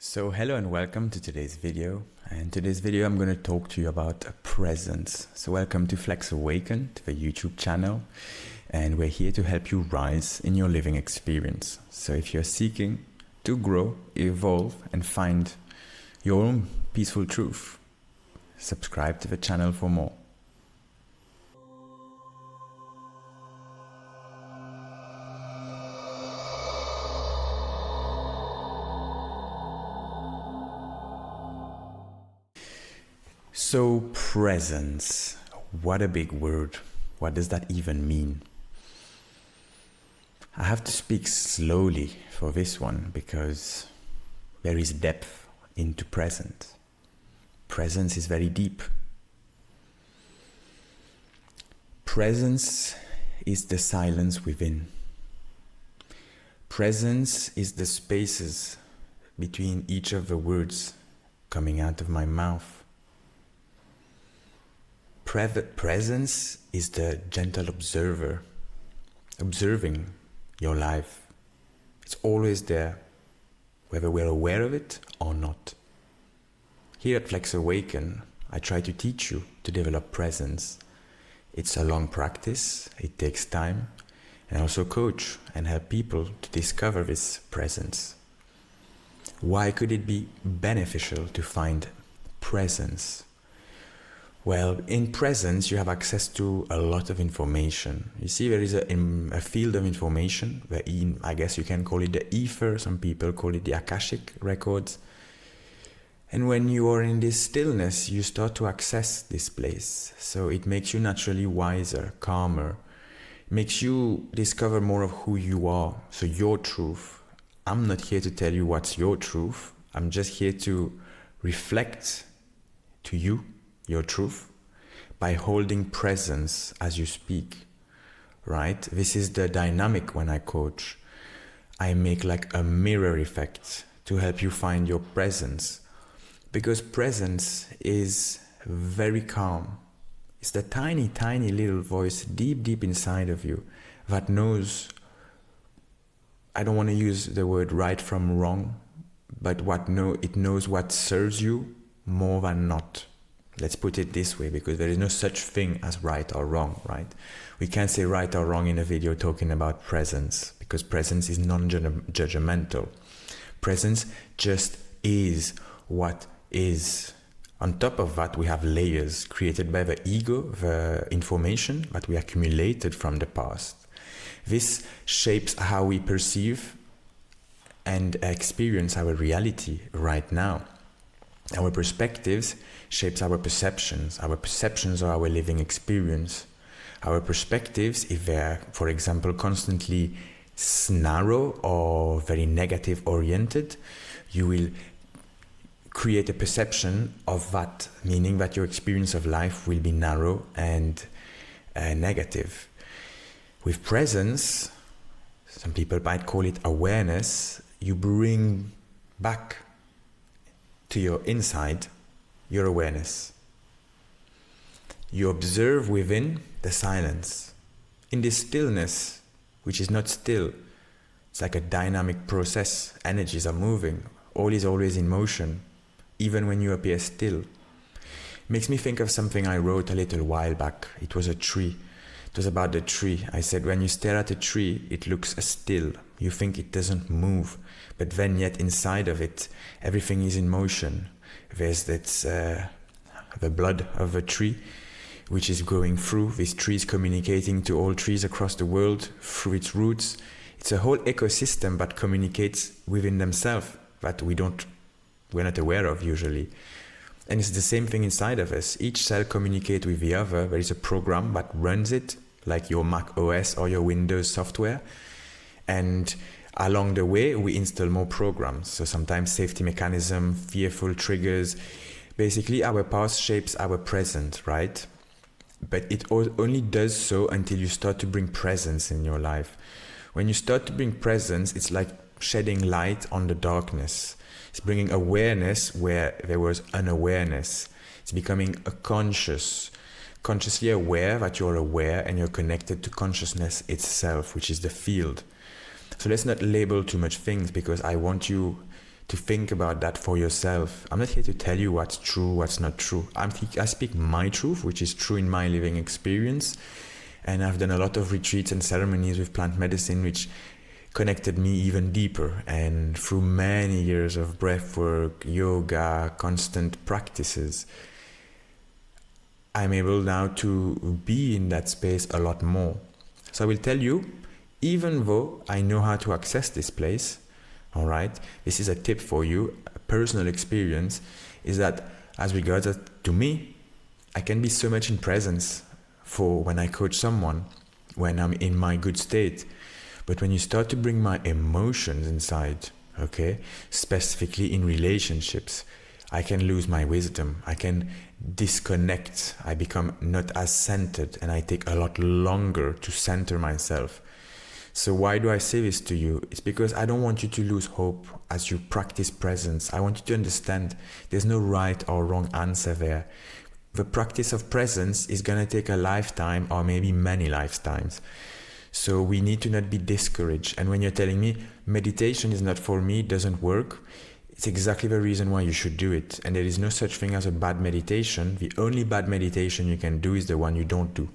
So hello and welcome to today's video. And today's video I'm going to talk to you about presence. So welcome to Awaken, to the YouTube channel. And we're here to help you rise in your living experience. So if you're seeking to grow, evolve and find your own peaceful truth, subscribe to the channel for more. So presence, what a big word. What does that even mean? I have to speak slowly for this one because there is depth into presence. Presence is very deep. Presence is the silence within. Presence is the spaces between each of the words coming out of my mouth. Presence is the gentle observer, observing your life. It's always there, whether we're aware of it or not. Here at Awaken, I try to teach you to develop presence. It's a long practice, it takes time, and I also coach and help people to discover this presence. Why could it be beneficial to find presence? Well, in presence, you have access to a lot of information. You see, there is a field of information, I guess you can call it the ether, some people call it the Akashic records. And when you are in this stillness, you start to access this place. So it makes you naturally wiser, calmer. It makes you discover more of who you are, so your truth. I'm not here to tell you what's your truth. I'm just here to reflect to you your truth by holding presence as you speak, right? This is the dynamic when I coach. I make like a mirror effect to help you find your presence, because presence is very calm. It's the tiny, tiny little voice deep inside of you that knows, I don't want to use the word right from wrong, but it knows what serves you more than not. Let's put it this way, because there is no such thing as right or wrong, right? We can't say right or wrong in a video talking about presence, because presence is non-judgmental. Presence just is what is. On top of that, we have layers created by the ego, the information that we accumulated from the past. This shapes how we perceive and experience our reality right now. Our perspectives shapes our perceptions. Our perceptions are our living experience. Our perspectives, if they're, for example, constantly narrow or very negative oriented, you will create a perception of that, meaning that your experience of life will be narrow and negative. With presence, some people might call it awareness, you bring back to your inside, your awareness. You observe within the silence. In this stillness, which is not still, it's like a dynamic process. Energies are moving. All is always in motion, even when you appear still. It makes me think of something I wrote a little while back. It was a tree. It was about the tree. I said, when you stare at a tree, it looks still. You think it doesn't move, but then yet inside of it, everything is in motion. There's the blood of a tree, which is going through. This tree is communicating to all trees across the world through its roots. It's a whole ecosystem that communicates within themselves that we're not aware of usually. And it's the same thing inside of us. Each cell communicates with the other. There is a program that runs it, like your Mac OS or your Windows software. And along the way, we install more programs. So sometimes safety mechanism, fearful triggers. Basically, our past shapes our present, right? But it only does so until you start to bring presence in your life. When you start to bring presence, it's like shedding light on the darkness. It's bringing awareness where there was unawareness. It's becoming a consciously aware that you're aware and you're connected to consciousness itself, which is the field. So let's not label too much things, because I want you to think about that for yourself. I'm not here to tell you what's true, what's not true. I speak my truth, which is true in my living experience. And I've done a lot of retreats and ceremonies with plant medicine, which connected me even deeper. And through many years of breath work, yoga, constant practices, I'm able now to be in that space a lot more. So I will tell you, even though I know how to access this place, all right, this is a tip for you, a personal experience, is that as regards to me, I can be so much in presence for when I coach someone, when I'm in my good state. But when you start to bring my emotions inside, okay, specifically in relationships, I can lose my wisdom. I can disconnect. I become not as centered, and I take a lot longer to center myself. So why do I say this to you? It's because I don't want you to lose hope as you practice presence. I want you to understand there's no right or wrong answer there. The practice of presence is going to take a lifetime or maybe many lifetimes. So we need to not be discouraged. And when you're telling me meditation is not for me, it doesn't work, it's exactly the reason why you should do it. And there is no such thing as a bad meditation. The only bad meditation you can do is the one you don't do.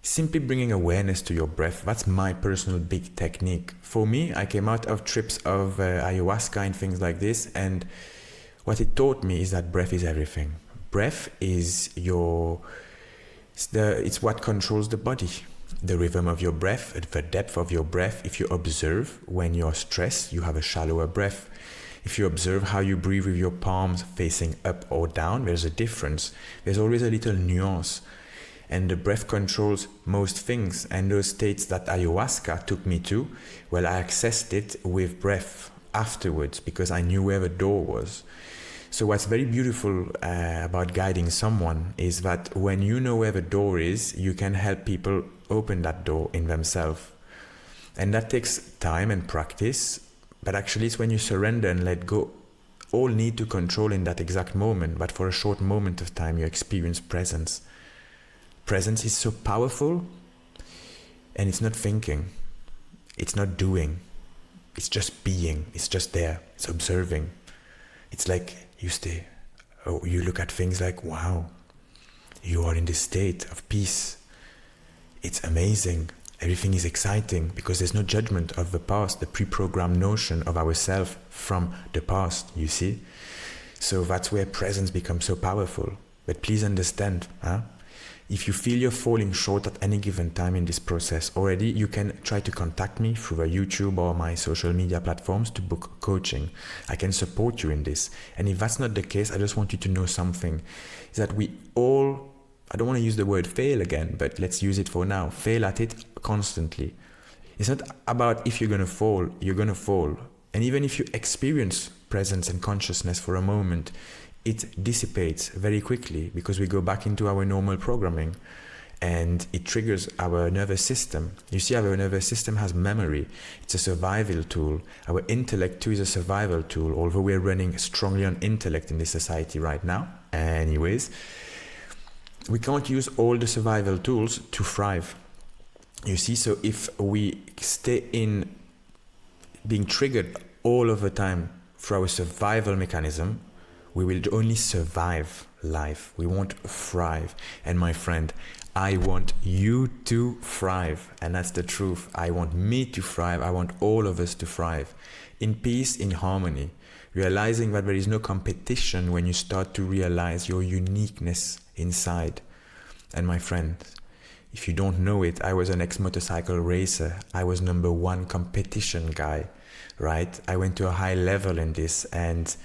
Simply bringing awareness to your breath, that's my personal big technique. For me, I came out of trips of ayahuasca and things like this, and what it taught me is that breath is everything. Breath is it's what controls the body. The rhythm of your breath, the depth of your breath. If you observe when you're stressed, you have a shallower breath. If you observe how you breathe with your palms facing up or down, there's a difference. There's always a little nuance. And the breath controls most things. And those states that ayahuasca took me to, well, I accessed it with breath afterwards because I knew where the door was. So what's very beautiful about guiding someone is that when you know where the door is, you can help people open that door in themselves. And that takes time and practice, but actually it's when you surrender and let go. All need to control in that exact moment, but for a short moment of time you experience presence. Presence is so powerful, and it's not thinking, it's not doing, it's just being, it's just there, it's observing. It's like you look at things like, wow, you are in this state of peace. It's amazing. Everything is exciting because there's no judgment of the past, the pre-programmed notion of ourselves from the past, you see? So that's where presence becomes so powerful. But please understand, if you feel you're falling short at any given time in this process already, you can try to contact me through the YouTube or my social media platforms to book coaching. I can support you in this. And if that's not the case, I just want you to know something, is that we all, I don't want to use the word fail again, but let's use it for now, fail at it constantly. It's not about if you're going to fall, you're going to fall. And even if you experience presence and consciousness for a moment, it dissipates very quickly because we go back into our normal programming and it triggers our nervous system. You see, our nervous system has memory. It's a survival tool. Our intellect too is a survival tool, although we're running strongly on intellect in this society right now. Anyways, we can't use all the survival tools to thrive. You see, so if we stay in being triggered all of the time through our survival mechanism, we will only survive life. We won't thrive. And my friend, I want you to thrive. And that's the truth. I want me to thrive. I want all of us to thrive. In peace, in harmony. Realizing that there is no competition when you start to realize your uniqueness inside. And my friend, if you don't know it, I was an ex-motorcycle racer. I was #1 competition guy, right? I went to a high level in this, and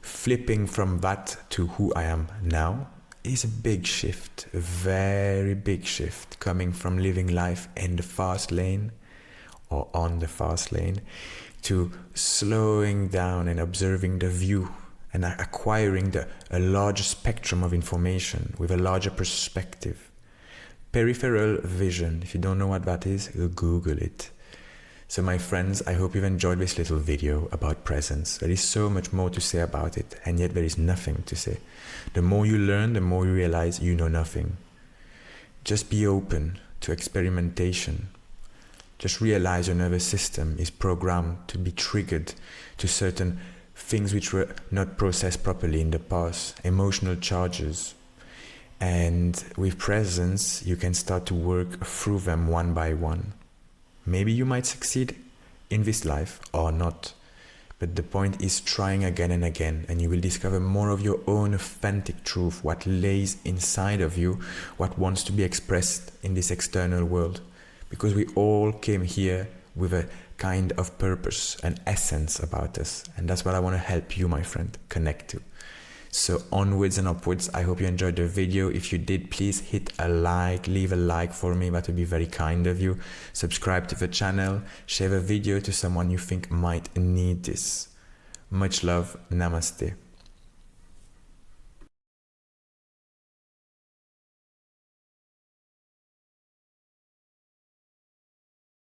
flipping from that to who I am now is a big shift, a very big shift, coming from living life in the fast lane or on the fast lane to slowing down and observing the view and acquiring a larger spectrum of information with a larger perspective. Peripheral vision, if you don't know what that is, Google it. So my friends, I hope you've enjoyed this little video about presence. There is so much more to say about it, and yet there is nothing to say. The more you learn, the more you realize you know nothing. Just be open to experimentation. Just realize your nervous system is programmed to be triggered to certain things which were not processed properly in the past, emotional charges. And with presence, you can start to work through them one by one. Maybe you might succeed in this life or not. But the point is trying again and again, and you will discover more of your own authentic truth, what lays inside of you, what wants to be expressed in this external world. Because we all came here with a kind of purpose, an essence about us. And that's what I want to help you, my friend, connect to. So onwards and upwards. I hope you enjoyed the video. If you did, please hit a like, leave a like for me. That would be very kind of you. Subscribe to the channel, share the video to someone you think might need this. Much love. Namaste.